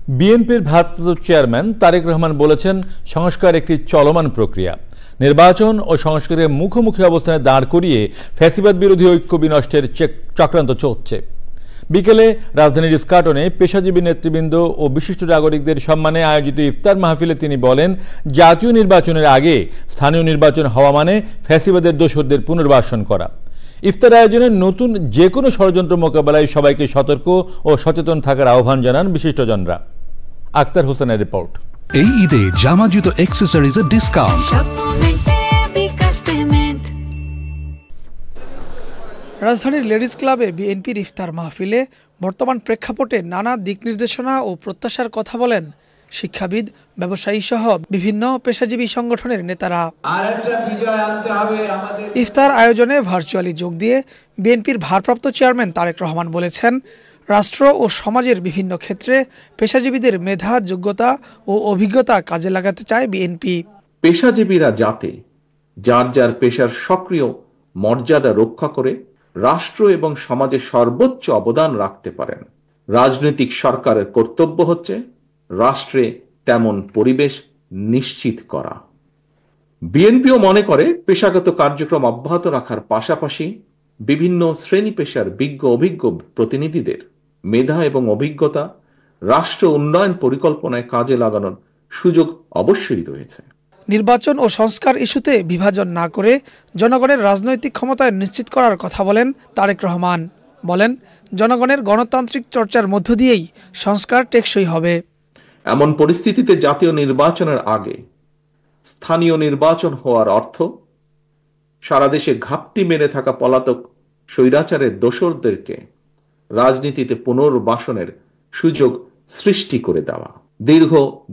বিএনপির ভারপ্রাপ্ত চেয়ারম্যান তারেক রহমান বলেছেন, সংস্কার একটি চলমান প্রক্রিয়া। নির্বাচন ও সংস্কারের মুখোমুখি অবস্থানে দাঁড় করিয়ে ফ্যাসিবাদ বিরোধী ঐক্য বিনষ্টের চক্রান্ত চলছে। বিকেলে রাজধানীর ইস্কাটনে পেশাজীবী নেতৃবৃন্দ ও বিশিষ্ট নাগরিকদের সম্মানে আয়োজিত ইফতার মাহফিলে তিনি বলেন, জাতীয় নির্বাচনের আগে স্থানীয় নির্বাচন হওয়া মানে ফ্যাসিবাদের দোসরদের পুনর্বাসন করা। ইফতার আয়োজনের নতুন যে কোনো ষড়যন্ত্র মোকাবেলায় সবাইকে সতর্ক ও সচেতন থাকার আহ্বান জানান বিশিষ্টজনরা। আক্তার হোসেনের রিপোর্ট। এই ঈদে জামা জুতো অ্যাক্সেসরিজের ডিসকাউন্ট। রাজধানীর লেডিস ক্লাবে বিএনপির ইফতার মাহফিলে বর্তমান প্রেক্ষাপটে নানা দিক নির্দেশনা ও প্রত্যাশার কথা বলেন শিক্ষাবিদ, ব্যবসায়ী সহ বিভিন্ন পেশাজীবী সংগঠনের নেতারা। ইফতার আয়োজনে ভার্চুয়ালি যোগ দিয়ে বিএনপির ভারপ্রাপ্ত চেয়ারম্যান তারেক রহমান বলেছেন, রাষ্ট্র ও সমাজের বিভিন্ন ক্ষেত্রে পেশাজীবীদের মেধা, যোগ্যতা ও অভিজ্ঞতা কাজে লাগাতে চায় বিএনপি। পেশাজীবীরা যাতে যার যার পেশার সক্রিয় মর্যাদা রক্ষা করে রাষ্ট্র এবং সমাজে সর্বোচ্চ অবদান রাখতে পারেন। রাজনৈতিক সরকারের কর্তব্য হচ্ছে রাষ্ট্রে তেমন পরিবেশ নিশ্চিত করা। বিএনপিও মনে করে পেশাগত কার্যক্রম অব্যাহত রাখার পাশাপাশি বিভিন্ন শ্রেণী পেশার বিজ্ঞ অভিজ্ঞ প্রতিনিধিদের মেধা এবং অভিজ্ঞতা রাষ্ট্র উন্নয়ন পরিকল্পনায় কাজে লাগানোর সুযোগ অবশ্যই রয়েছে। নির্বাচন ও সংস্কার ইস্যুতে বিভাজন না করে জনগণের রাজনৈতিক ক্ষমতায় নিশ্চিত করার কথা বলেন তারেক রহমান। বলেন, জনগণের গণতান্ত্রিক চর্চার মধ্য দিয়েই সংস্কার টেকসই হবে। এমন পরিস্থিতিতে জাতীয় নির্বাচনের আগে স্থানীয় নির্বাচন হওয়ার অর্থ সারা দেশে ঘাপটি মেরে থাকা পলাতক স্বৈরাচারের দোসরদেরকে রাজনীতিতে পুনর্বাসনের সুযোগ সৃষ্টি করে দেওয়া। দীর্ঘ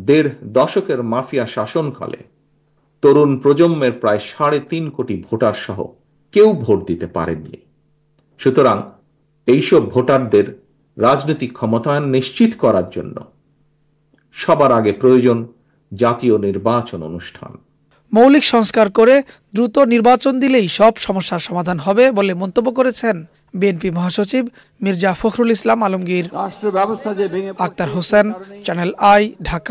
১.৫ দশকের মাফিয়া শাসনকালে তরুণ প্রজন্মের প্রায় ৩.৫ কোটি ভোটার সহ কেউ ভোট দিতে পারেননি। সুতরাং এইসব ভোটারদের রাজনৈতিক ক্ষমতায়ন নিশ্চিত করার জন্য সবার আগে প্রয়োজন জাতীয় নির্বাচন অনুষ্ঠান। মৌলিক সংস্কার করে দ্রুত নির্বাচন দিলেই সব সমস্যার সমাধান হবে বলে মন্তব্য করেছেন বিএনপি মহাসচিব মির্জা ফখরুল ইসলাম আলমগীর। আক্তার হোসেন, চ্যানেল আই, ঢাকা।